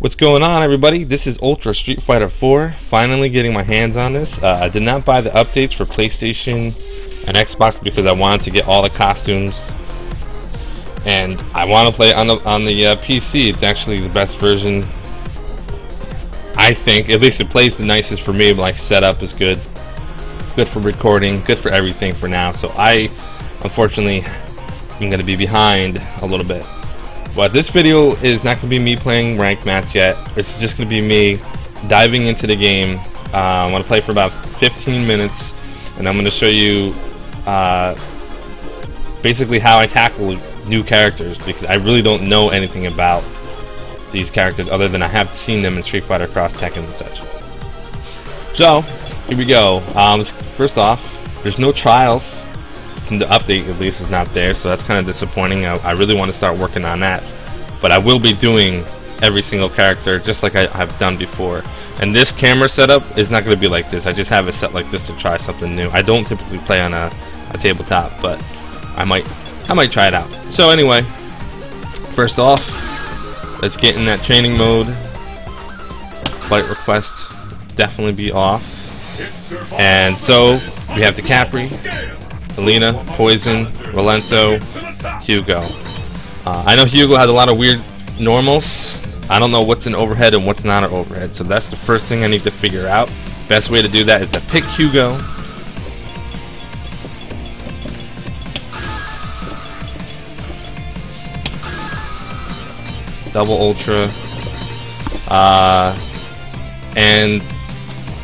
What's going on, everybody? This is Ultra Street Fighter 4. Finally getting my hands on this. I did not buy the updates for PlayStation and Xbox because I wanted to get all the costumes, and I want to play on the PC. It's actually the best version, I think. At least it plays the nicest for me. Like, setup is good, good for recording, good for everything for now. So I, unfortunately, am going to be behind a little bit. But this video is not going to be me playing ranked match yet. It's just going to be me diving into the game. I'm going to play for about 15 minutes, and I'm going to show you basically how I tackle new characters, because I really don't know anything about these characters other than I have seen them in Street Fighter Cross Tekken and such. So here we go. First off, there's no trials. The update at least is not there, so that's kind of disappointing. I really want to start working on that, but I will be doing every single character just like I've done before. And this camera setup is not going to be like this. I just have it set like this to try something new. I don't typically play on a tabletop, but I might try it out. So anyway, first off, let's get in that training mode. Flight request definitely be off. And so we have the Capri, Alina, Poison, Rolento, Hugo. I know Hugo has a lot of weird normals. I don't know what's an overhead and what's not an overhead, so that's the first thing I need to figure out. Best way to do that is to pick Hugo. Double Ultra. And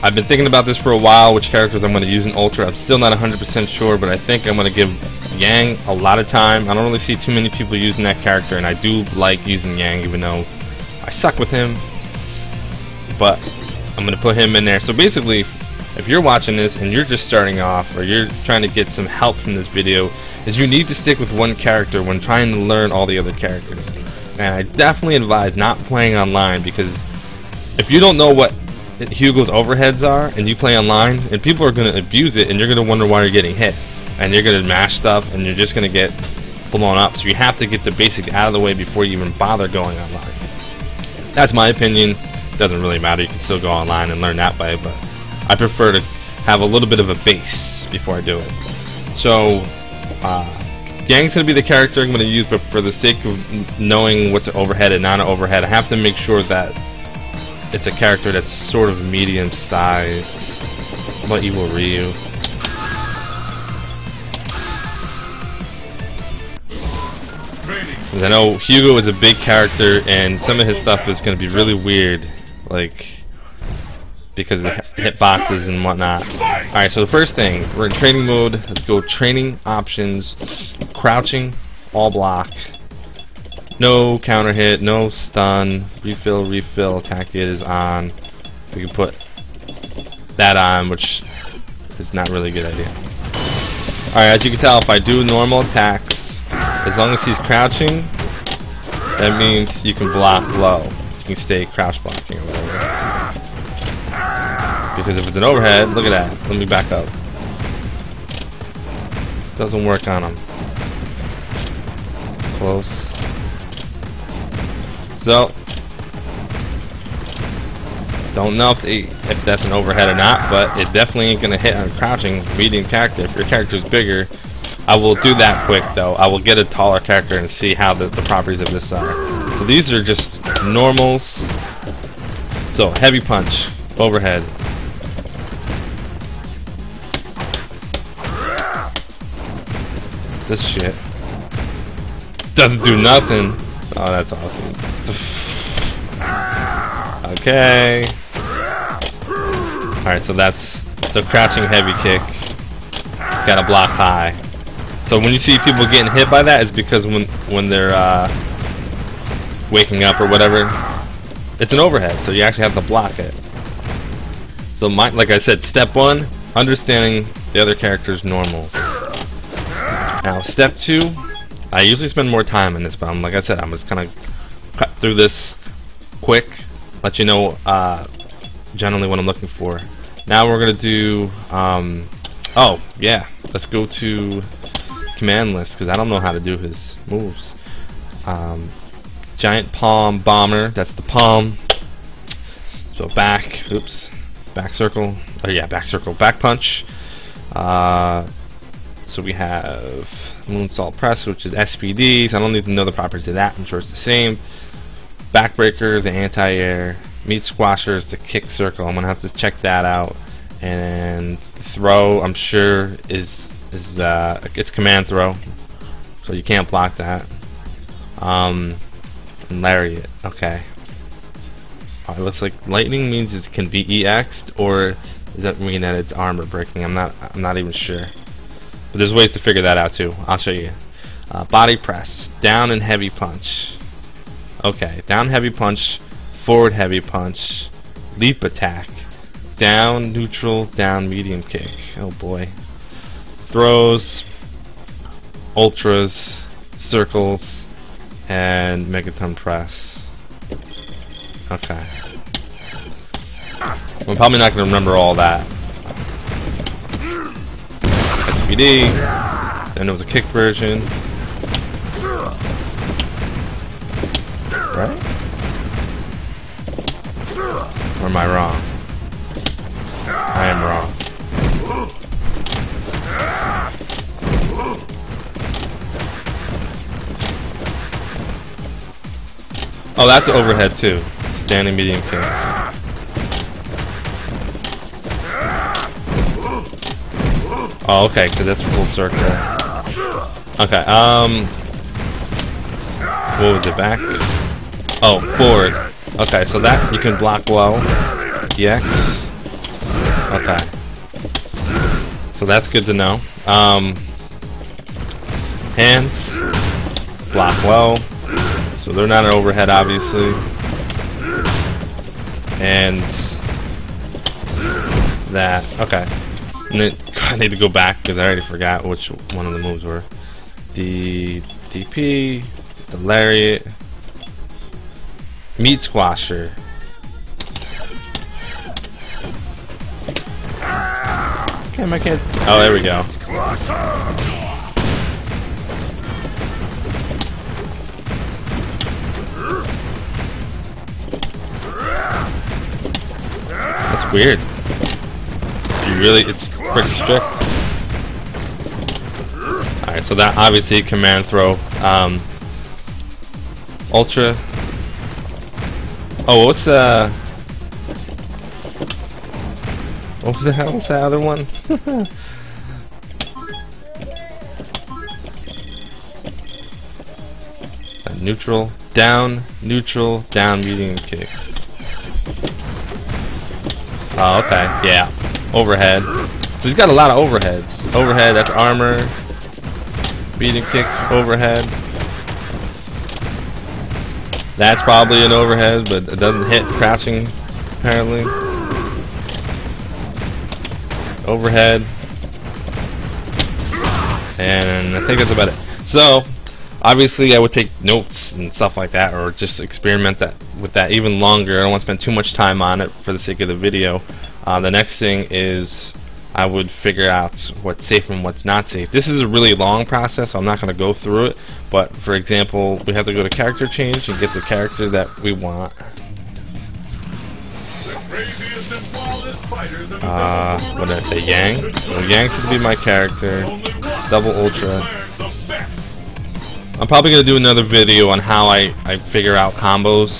I've been thinking about this for a while, which characters I'm going to use in Ultra. I'm still not 100% sure, but I think I'm going to give Yang a lot of time. I don't really see too many people using that character, and I do like using Yang, even though I suck with him. But I'm going to put him in there. So basically, if you're watching this and you're just starting off, or you're trying to get some help from this video, is you need to stick with one character when trying to learn all the other characters. And I definitely advise not playing online, because if you don't know what Hugo's overheads are and you play online, and people are going to abuse it, and you're going to wonder why you're getting hit, and you're going to mash stuff, and you're just going to get blown up. So you have to get the basics out of the way before you even bother going online. That's my opinion. Doesn't really matter, you can still go online and learn that way, but I prefer to have a little bit of a base before I do it. So Yang's going to be the character I'm going to use, but for the sake of knowing what's an overhead and not an overhead, I have to make sure that it's a character that's sort of medium size. What about Evil Ryu? Because I know Hugo is a big character, and some of his stuff is going to be really weird, like because of hitboxes and whatnot. Alright, so the first thing, we're in training mode. Let's go training options, crouching, all block. No counter hit, no stun, refill, attack hit is on. We can put that on, which is not really a good idea. Alright, as you can tell, if I do normal attacks, as long as he's crouching, that means you can block low. You can stay crouch blocking or whatever. Because if it's an overhead, look at that. Let me back up. Doesn't work on him. Close. So, don't know if that's an overhead or not, but it definitely ain't going to hit on a crouching medium character. If your character's bigger, I will do that quick though. I will get a taller character and see how the properties of this are. So these are just normals. So, heavy punch, overhead. This shit doesn't do nothing. Oh, that's awesome. Okay. Alright, so that's the crouching heavy kick. Gotta block high. So when you see people getting hit by that, it's because when they're waking up or whatever, it's an overhead, so you actually have to block it. So like I said, step one, understanding the other character's normals. Now step two, I usually spend more time in this, but like I said, I'm just kind of cut through this quick, let you know generally what I'm looking for. Now we're going to do, oh yeah, let's go to command list, because I don't know how to do his moves. Giant Palm Bomber, that's the palm So back, oops, back circle, oh yeah, back circle, back punch. So we have moonsault press, which is SPDs. I don't need to know the properties of that. I'm sure it's the same. Backbreakers, the anti-air. Meat squashers, the kick circle. I'm gonna have to check that out. And throw, I'm sure it's command throw, so you can't block that. And lariat, okay. It looks like lightning means it can be EX'd, or does that mean that it's armor breaking? I'm not even sure. But there's ways to figure that out too. I'll show you. Body press, down and heavy punch. Okay, down heavy punch, forward heavy punch, leap attack, down neutral, down medium kick. Oh boy. Throws, ultras, circles, and megaton press. Okay. I'm probably not going to remember all that. SPD. Then there was a kick version. Right? Or am I wrong? I am wrong. Oh, that's overhead too. Standing medium kick. Oh, okay, because that's full circle. Okay, what was it, back? Oh, forward. Okay, so that you can block well. EX. Okay. So that's good to know. Hands. Block well. So they're not an overhead, obviously. And that. Okay. And then I need to go back because I already forgot which one of the moves were. The DP, the lariat, meat squasher. Okay, I can't. Oh, there we go. That's weird. It's pretty strict. Alright, so that obviously command throw. Ultra. Oh, what's what the hell was that other one? Neutral, down, medium kick. Oh, okay, yeah. Overhead. So he's got a lot of overheads. Overhead, that's armor. Medium kick, overhead. That's probably an overhead, but it doesn't hit crouching, apparently. Overhead. And I think that's about it. So, obviously I would take notes and stuff like that, or just experiment with that even longer. I don't want to spend too much time on it for the sake of the video. The next thing is I would figure out what's safe and what's not safe. This is a really long process, so I'm not going to go through it. But for example, we have to go to character change and get the character that we want. What did I say? Yang. So Yang should be my character. Double ultra. I'm probably going to do another video on how I figure out combos.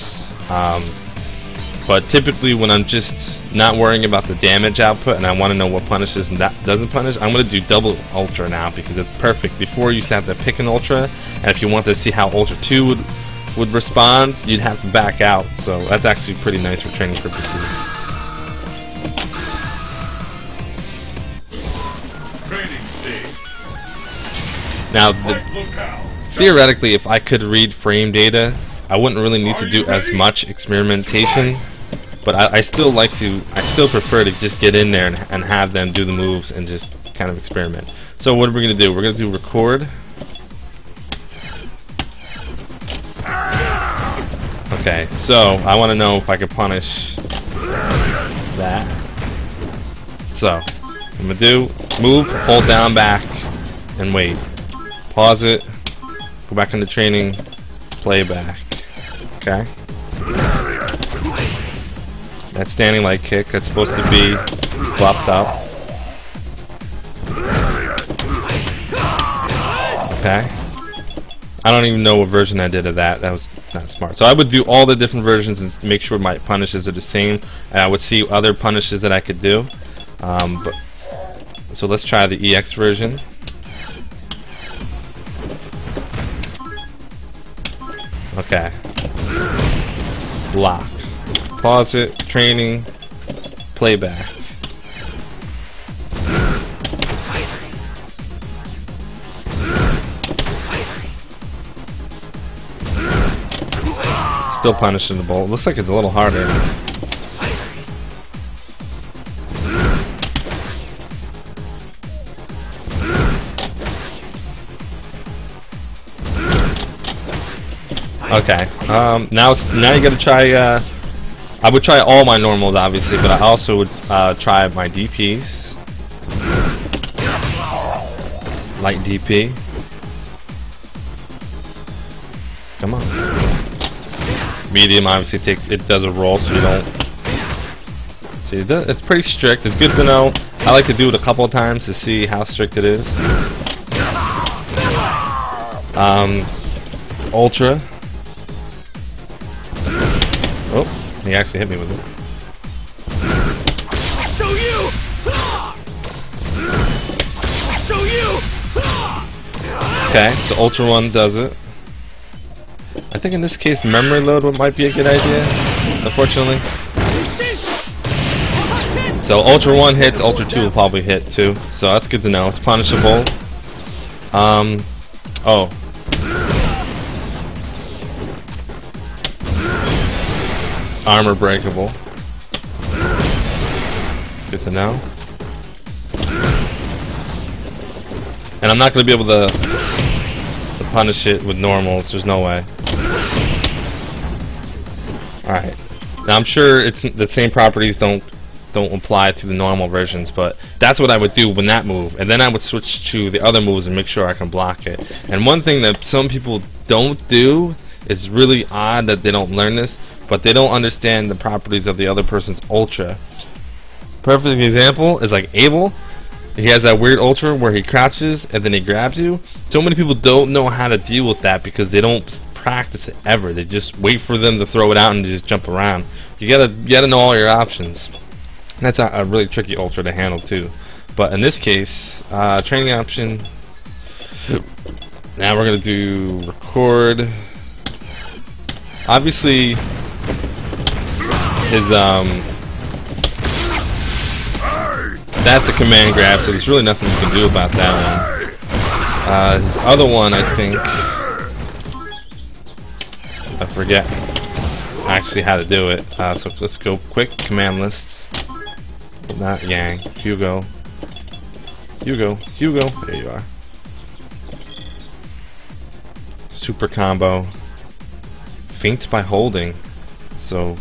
But typically when I'm just not worrying about the damage output and I want to know what punishes and that doesn't punish, I'm going to do double ultra now because it's perfect. Before you used to have to pick an ultra, and if you wanted to see how ultra 2 would respond, you'd have to back out. So that's actually pretty nice for training purposes. Now, theoretically, if I could read frame data, I wouldn't really need to do as much experimentation. But I still prefer to just get in there and have them do the moves and just kind of experiment. So what are we going to do? We're going to do record. Okay, so I want to know if I can punish that. So I'm going to do move, hold down, back, and wait. Pause it, go back into training, play back. Okay. That standing leg kick, that's supposed to be flopped up. Okay. I don't even know what version I did of that. That was not smart. So I would do all the different versions and make sure my punishes are the same. And I would see other punishes that I could do. So let's try the EX version. Okay. Block. Pause it. Training. Playback. Still punishing the bolt. Looks like it's a little harder. Okay. Now you gotta try. I would try all my normals, obviously, but I also would try my DPs. Light DP. Come on. Medium obviously does a roll, so you don't. See, it's pretty strict. It's good to know. I like to do it a couple of times to see how strict it is. Ultra. Oh, he actually hit me with it. Okay, so Ultra 1 does it. I think in this case memory load might be a good idea, unfortunately. So Ultra 1 hits, Ultra 2 will probably hit too, so that's good to know. It's punishable. Oh. Armor breakable. Good to know. And I'm not going to be able to punish it with normals. There's no way. Alright. Now I'm sure it's the same properties don't apply to the normal versions, but that's what I would do when that move, and then I would switch to the other moves and make sure I can block it. And one thing that some people don't do is really odd that they don't learn this, but they don't understand the properties of the other person's ultra. Perfect example is like Abel. He has that weird ultra where he crouches and then he grabs you. So many people don't know how to deal with that because they don't practice it ever. They just wait for them to throw it out and just jump around. You gotta know all your options. That's a really tricky ultra to handle too. But in this case, training option. Now we're gonna do record. Obviously, his that's a command grab, so there's really nothing you can do about that one. His other one, I think, I forget actually how to do it. So let's go quick command lists. Not Yang. Hugo. Hugo. There you are. Super combo. Feint by holding. So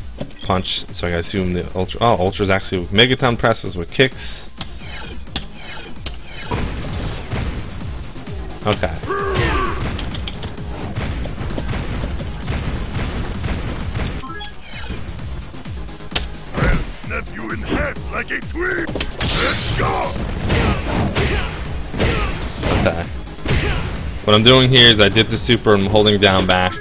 punch. So I assume the ultra. Oh, ultra's actually with Megaton presses with kicks. Okay. Snap you in half like a twig. Let's go. Okay. What I'm doing here is I did the super and I'm holding down back,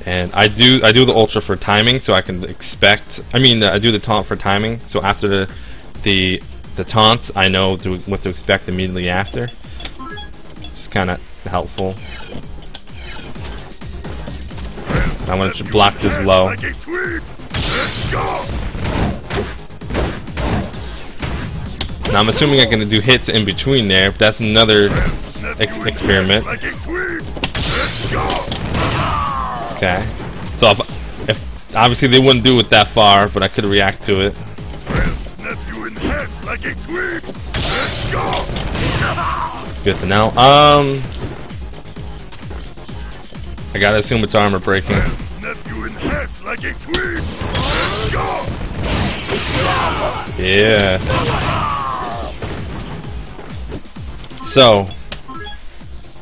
and I do the ultra for timing, so I can expect. I do the taunt for timing, so after the taunts, I know what to expect immediately after. It's kind of helpful. I want to block this low. Now I'm assuming I'm going to do hits in between there, but that's another experiment. Okay. So if obviously they wouldn't do it that far, but I could react to it. Good to know. I gotta assume it's armor breaking. Yeah. So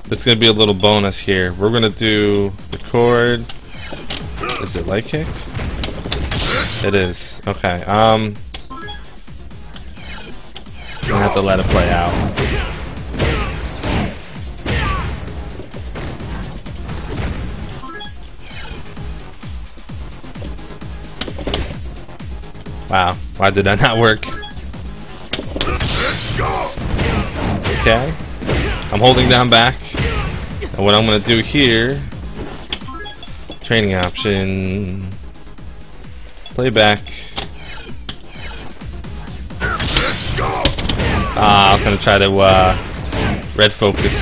there's gonna be a little bonus here. We're gonna do record. Is it light kick? It is. Okay. I'm gonna have to let it play out. Wow. Why did that not work? Okay. I'm holding down back. And what I'm gonna do here, training option, playback. I was gonna try to red focus.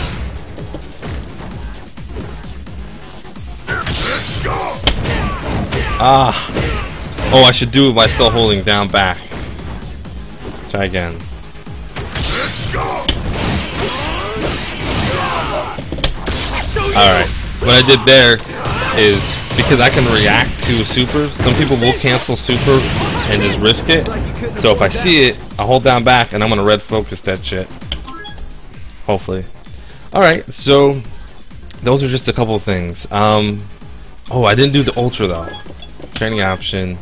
Oh, I should do it by still holding down back. Try again. Alright, what I did there is, because I can react to a super, some people will cancel super and just risk it. So if I see it, I hold down back and I'm gonna red focus that shit. Hopefully. Alright, so those are just a couple of things. Oh, I didn't do the ultra though. Training option,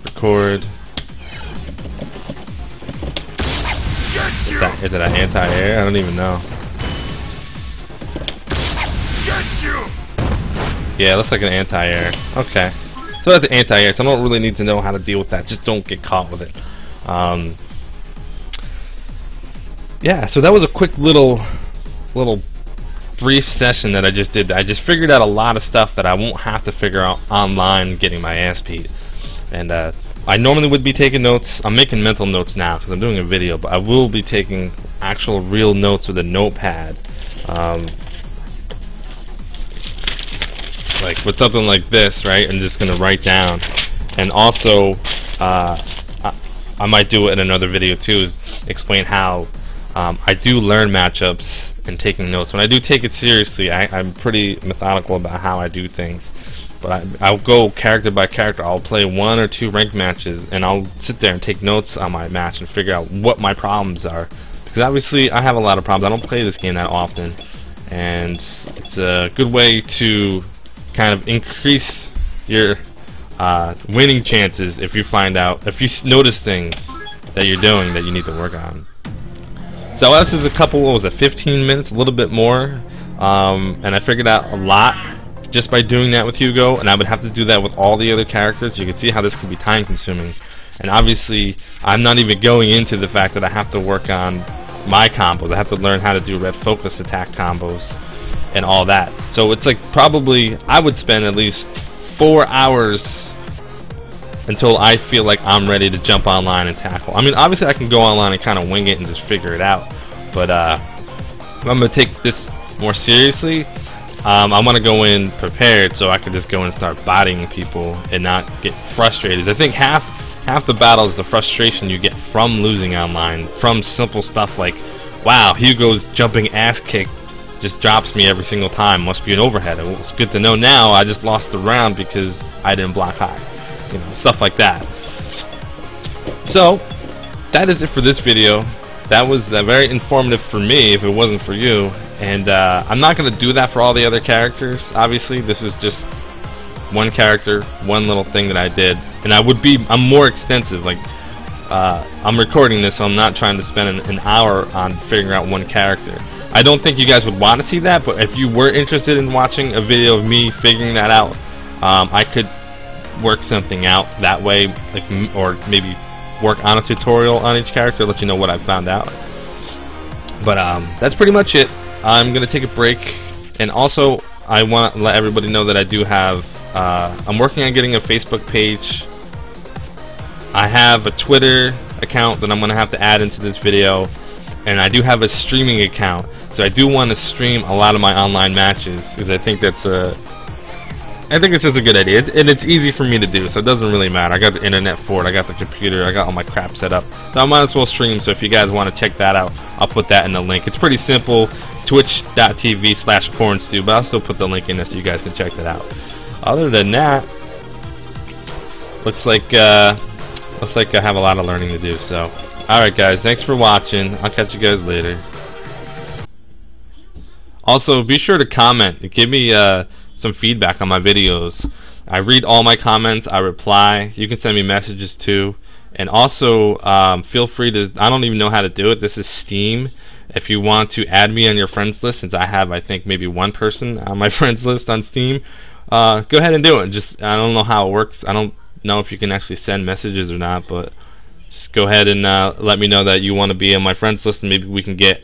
record. Is it an anti-air? I don't even know. Yeah, it looks like an anti-air. Okay. So that's an anti-air, so I don't really need to know how to deal with that. Just don't get caught with it. Yeah, so that was a quick little brief session that I just did. I just figured out a lot of stuff that I won't have to figure out online getting my ass beat. And I normally would be taking notes. I'm making mental notes now because I'm doing a video, but I will be taking actual real notes with a notepad. Like with something like this, right? I'm just gonna write down. And also, I might do it in another video too, is explain how I do learn matchups and taking notes. When I do take it seriously, I'm pretty methodical about how I do things. But I'll go character by character. I'll play 1 or 2 ranked matches, and I'll sit there and take notes on my match and figure out what my problems are. Because obviously, I have a lot of problems. I don't play this game that often, and it's a good way to kind of increase your winning chances if you find out, if you notice things that you're doing that you need to work on. So this is a couple, what was it, 15 minutes, a little bit more, and I figured out a lot just by doing that with Hugo, and I would have to do that with all the other characters. You can see how this can be time consuming. And obviously, I'm not even going into the fact that I have to work on my combos. I have to learn how to do red focus attack combos and all that. So it's like probably, I would spend at least 4 hours until I feel like I'm ready to jump online and tackle. I mean, obviously I can go online and kind of wing it and just figure it out, but if I'm going to take this more seriously, I want to go in prepared so I can just go and start bodying people and not get frustrated. I think half the battle is the frustration you get from losing online, from simple stuff like, wow, Hugo's jumping ass kick just drops me every single time, must be an overhead. It's good to know now I just lost the round because I didn't block high. You know, stuff like that. So that is it for this video. That was very informative for me if it wasn't for you, and I'm not going to do that for all the other characters. Obviously, this is just one character, one little thing that I did, and I'm more extensive. Like I'm recording this, so I'm not trying to spend an hour on figuring out one character. I don't think you guys would want to see that, but if you were interested in watching a video of me figuring that out, I could work something out that way, like, or maybe work on a tutorial on each character, let you know what I found out. But that's pretty much it. I'm gonna take a break, and also I want to let everybody know that I do have I'm working on getting a Facebook page. I have a Twitter account that I'm gonna have to add into this video, and I do have a streaming account. So I do want to stream a lot of my online matches because I think it's just a good idea, and it's easy for me to do, so it doesn't really matter. I got the internet for it, I got the computer, I got all my crap set up, so I might as well stream. So if you guys want to check that out, I'll put that in the link. It's pretty simple, twitch.tv/kornstew, but I'll still put the link in there so you guys can check that out. Other than that, looks like I have a lot of learning to do. So, alright guys, thanks for watching. I'll catch you guys later. Also, be sure to comment and give me some feedback on my videos. I read all my comments. I reply. You can send me messages too. And also, feel free to, I don't even know how to do it. This is Steam. If you want to add me on your friends list, since I have, I think, maybe one person on my friends list on Steam, go ahead and do it. Just, I don't know how it works. I don't know if you can actually send messages or not, but just go ahead and let me know that you want to be on my friends list, and maybe we can get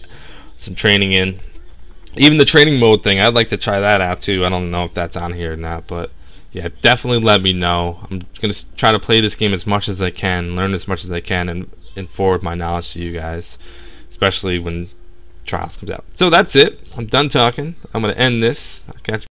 some training in. Even the training mode thing, I'd like to try that out too. I don't know if that's on here or not, but yeah, definitely let me know. I'm going to try to play this game as much as I can, learn as much as I can, and forward my knowledge to you guys, especially when Trials comes out. So that's it. I'm done talking. I'm going to end this. I'll catch